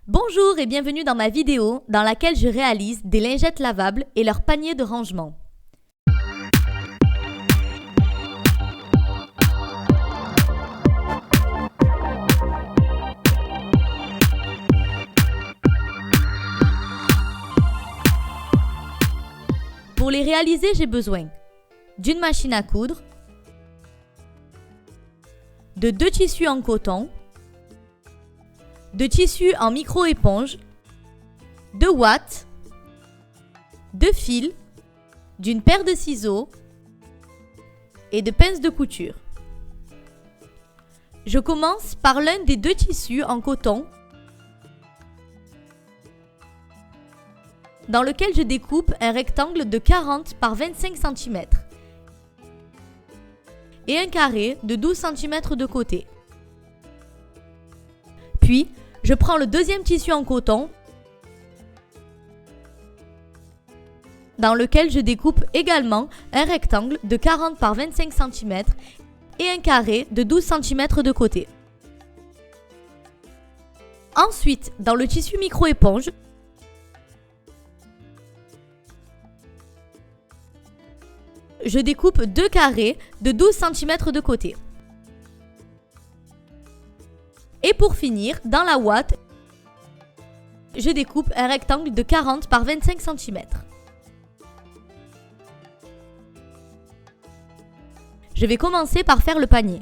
Bonjour et bienvenue dans ma vidéo dans laquelle je réalise des lingettes lavables et leur panier de rangement. Pour les réaliser, j'ai besoin d'une machine à coudre, de 2 tissus en coton, de tissus en micro-éponge, de ouates, de fil, d'une paire de ciseaux et de pinces de couture. Je commence par l'un des 2 tissus en coton dans lequel je découpe un rectangle de 40 par 25 cm et un carré de 12 cm de côté. Puis, je prends le deuxième tissu en coton dans lequel je découpe également un rectangle de 40 par 25 cm et un carré de 12 cm de côté. Ensuite, dans le tissu micro-éponge, je découpe 2 carrés de 12 cm de côté. Et pour finir, dans la ouate, je découpe un rectangle de 40 par 25 cm. Je vais commencer par faire le panier.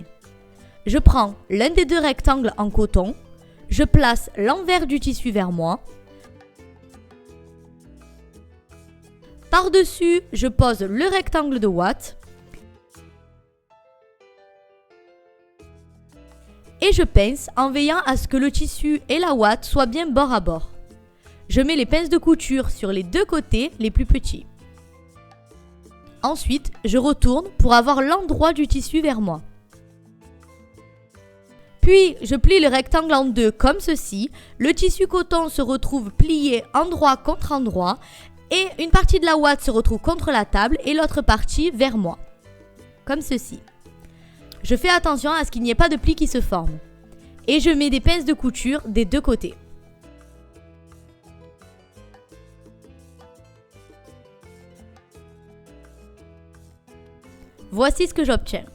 Je prends l'un des 2 rectangles en coton, je place l'envers du tissu vers moi. Par-dessus, je pose le rectangle de ouate. Et je pince en veillant à ce que le tissu et la ouate soient bien bord à bord. Je mets les pinces de couture sur les 2 côtés les plus petits. Ensuite, je retourne pour avoir l'endroit du tissu vers moi. Puis, je plie le rectangle en 2 comme ceci. Le tissu coton se retrouve plié endroit contre endroit et une partie de la ouate se retrouve contre la table et l'autre partie vers moi, comme ceci. Je fais attention à ce qu'il n'y ait pas de plis qui se forment. Et je mets des pinces de couture des 2 côtés. Voici ce que j'obtiens.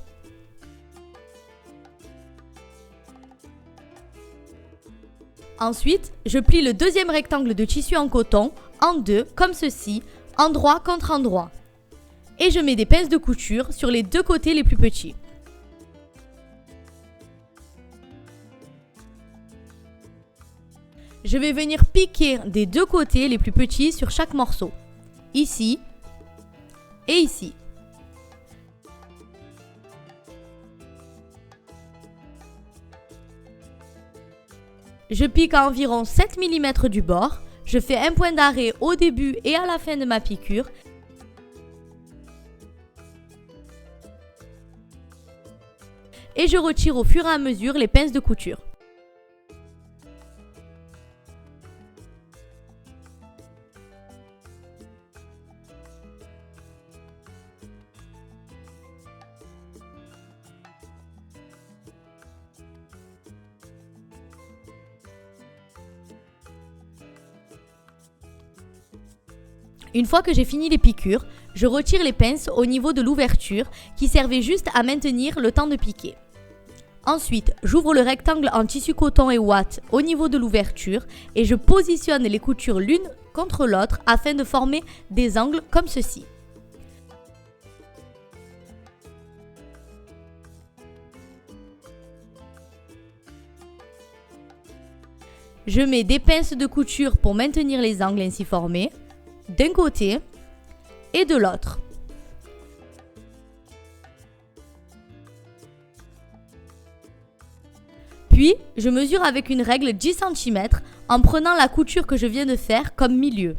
Ensuite, je plie le deuxième rectangle de tissu en coton en 2, comme ceci, endroit contre endroit. Et je mets des pinces de couture sur les 2 côtés les plus petits. Je vais venir piquer des 2 côtés les plus petits sur chaque morceau, ici et ici. Je pique à environ 7 mm du bord, je fais un point d'arrêt au début et à la fin de ma piqûre. Et je retire au fur et à mesure les pinces de couture. Une fois que j'ai fini les piqûres, je retire les pinces au niveau de l'ouverture qui servaient juste à maintenir le temps de piquer. Ensuite, j'ouvre le rectangle en tissu coton et ouate au niveau de l'ouverture et je positionne les coutures l'une contre l'autre afin de former des angles comme ceci. Je mets des pinces de couture pour maintenir les angles ainsi formés, d'un côté et de l'autre. Puis, je mesure avec une règle 10 cm en prenant la couture que je viens de faire comme milieu.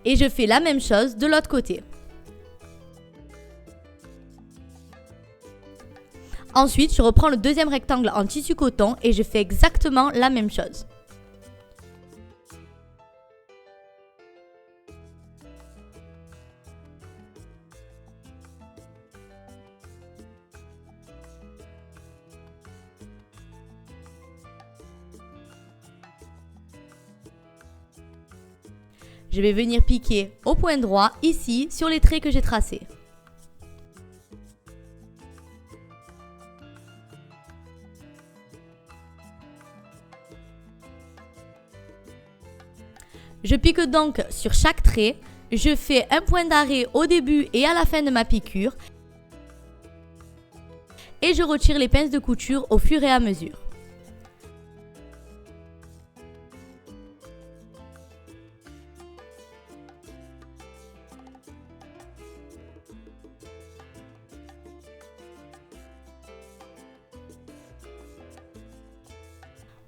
Et je fais la même chose de l'autre côté. Ensuite, je reprends le deuxième rectangle en tissu coton et je fais exactement la même chose. Je vais venir piquer au point droit, ici, sur les traits que j'ai tracés. Je pique donc sur chaque trait, je fais un point d'arrêt au début et à la fin de ma piqûre et je retire les pinces de couture au fur et à mesure.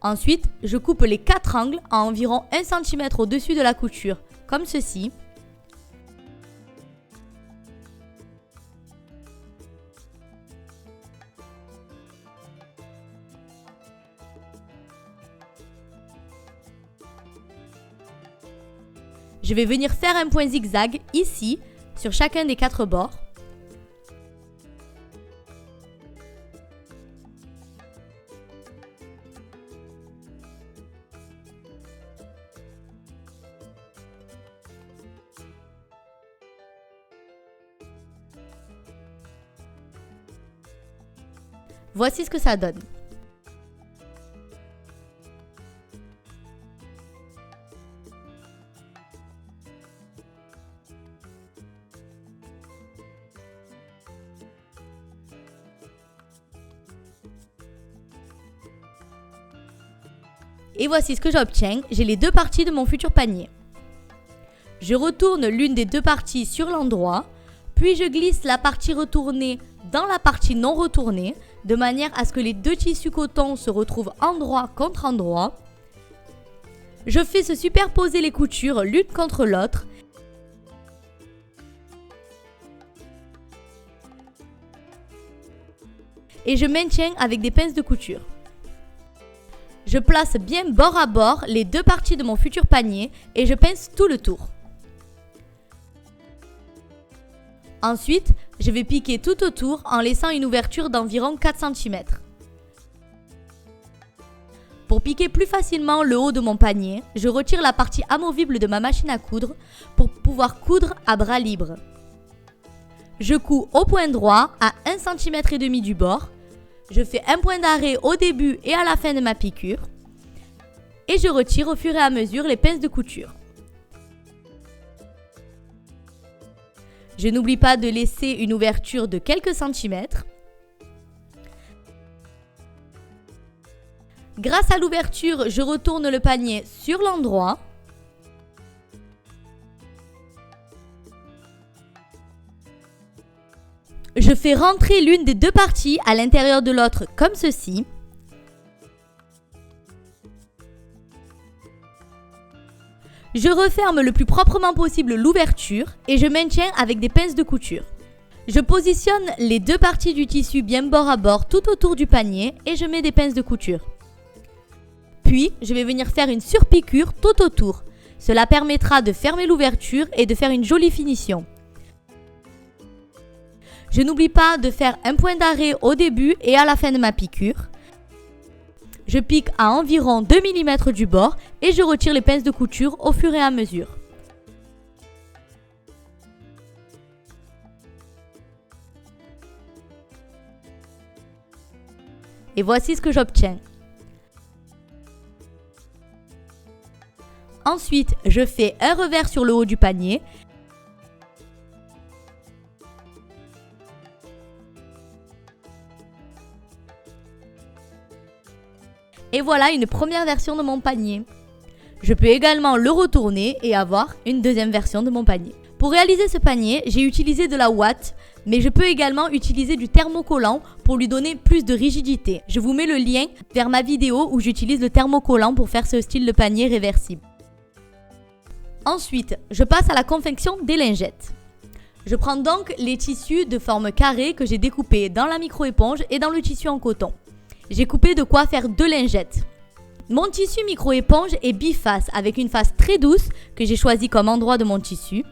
Ensuite, je coupe les 4 angles à environ 1 cm au-dessus de la couture, comme ceci. Je vais venir faire un point zigzag ici, sur chacun des 4 bords. Voici ce que ça donne. Et voici ce que j'obtiens. J'ai les 2 parties de mon futur panier. Je retourne l'une des 2 parties sur l'endroit, puis je glisse la partie retournée dans la partie non retournée, de manière à ce que les 2 tissus coton se retrouvent endroit contre endroit. Je fais se superposer les coutures l'une contre l'autre. Et je maintiens avec des pinces de couture. Je place bien bord à bord les 2 parties de mon futur panier et je pince tout le tour. Ensuite, je vais piquer tout autour en laissant une ouverture d'environ 4 cm. Pour piquer plus facilement le haut de mon panier, je retire la partie amovible de ma machine à coudre pour pouvoir coudre à bras libre. Je couds au point droit à 1,5 cm du bord. Je fais un point d'arrêt au début et à la fin de ma piqûre. Et je retire au fur et à mesure les pinces de couture. Je n'oublie pas de laisser une ouverture de quelques centimètres. Grâce à l'ouverture, je retourne le panier sur l'endroit. Je fais rentrer l'une des 2 parties à l'intérieur de l'autre comme ceci. Je referme le plus proprement possible l'ouverture et je maintiens avec des pinces de couture. Je positionne les 2 parties du tissu bien bord à bord tout autour du panier et je mets des pinces de couture. Puis, je vais venir faire une surpiqûre tout autour. Cela permettra de fermer l'ouverture et de faire une jolie finition. Je n'oublie pas de faire un point d'arrêt au début et à la fin de ma piqûre. Je pique à environ 2 mm du bord et je retire les pinces de couture au fur et à mesure. Et voici ce que j'obtiens. Ensuite, je fais un revers sur le haut du panier. Et voilà une première version de mon panier. Je peux également le retourner et avoir une deuxième version de mon panier. Pour réaliser ce panier, j'ai utilisé de la ouate, mais je peux également utiliser du thermocollant pour lui donner plus de rigidité. Je vous mets le lien vers ma vidéo où j'utilise le thermocollant pour faire ce style de panier réversible. Ensuite, je passe à la confection des lingettes. Je prends donc les tissus de forme carrée que j'ai découpés dans la micro-éponge et dans le tissu en coton. J'ai coupé de quoi faire 2 lingettes. Mon tissu micro-éponge est biface avec une face très douce que j'ai choisi comme endroit de mon tissu.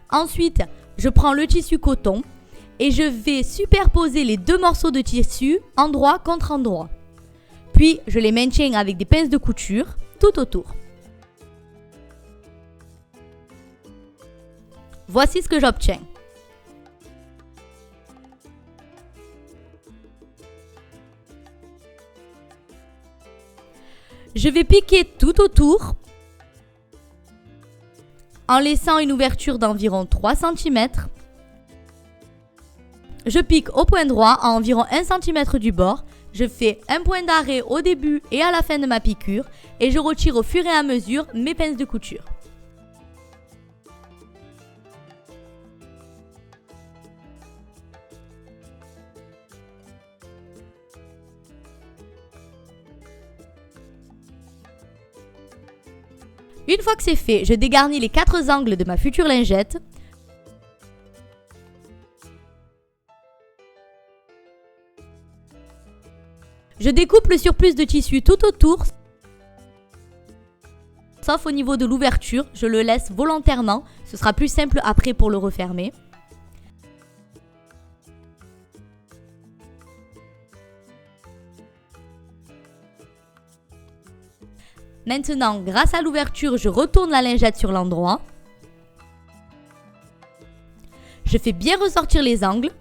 Ensuite, je prends le tissu coton et je vais superposer les 2 morceaux de tissu endroit contre endroit. Puis je les maintiens avec des pinces de couture tout autour. Voici ce que j'obtiens. Je vais piquer tout autour en laissant une ouverture d'environ 3 cm. Je pique au point droit à environ 1 cm du bord. Je fais un point d'arrêt au début et à la fin de ma piqûre et je retire au fur et à mesure mes pinces de couture. Une fois que c'est fait, je dégarnis les 4 angles de ma future lingette. Je découpe le surplus de tissu tout autour, sauf au niveau de l'ouverture, je le laisse volontairement, ce sera plus simple après pour le refermer. Maintenant, grâce à l'ouverture, je retourne la lingette sur l'endroit. Je fais bien ressortir les angles.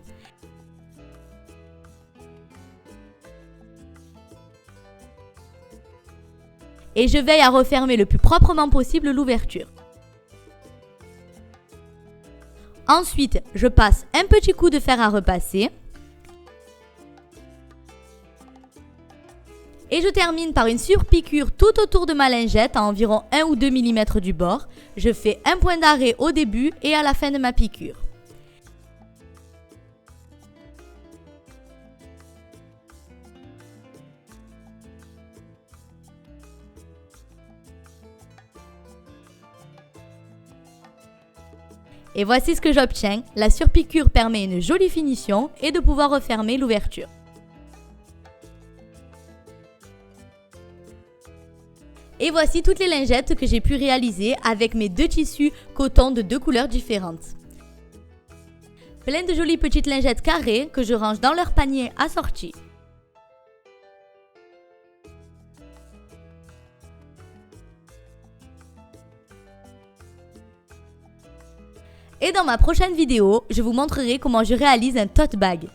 Et je veille à refermer le plus proprement possible l'ouverture. Ensuite, je passe un petit coup de fer à repasser. Et je termine par une surpiqûre tout autour de ma lingette à environ 1 ou 2 mm du bord. Je fais un point d'arrêt au début et à la fin de ma piqûre. Et voici ce que j'obtiens. La surpiqûre permet une jolie finition et de pouvoir refermer l'ouverture. Et voici toutes les lingettes que j'ai pu réaliser avec mes 2 tissus coton de 2 couleurs différentes. Plein de jolies petites lingettes carrées que je range dans leur panier assorti. Et dans ma prochaine vidéo, je vous montrerai comment je réalise un tote bag.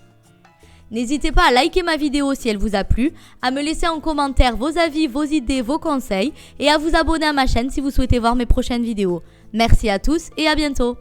N'hésitez pas à liker ma vidéo si elle vous a plu, à me laisser en commentaire vos avis, vos idées, vos conseils et à vous abonner à ma chaîne si vous souhaitez voir mes prochaines vidéos. Merci à tous et à bientôt.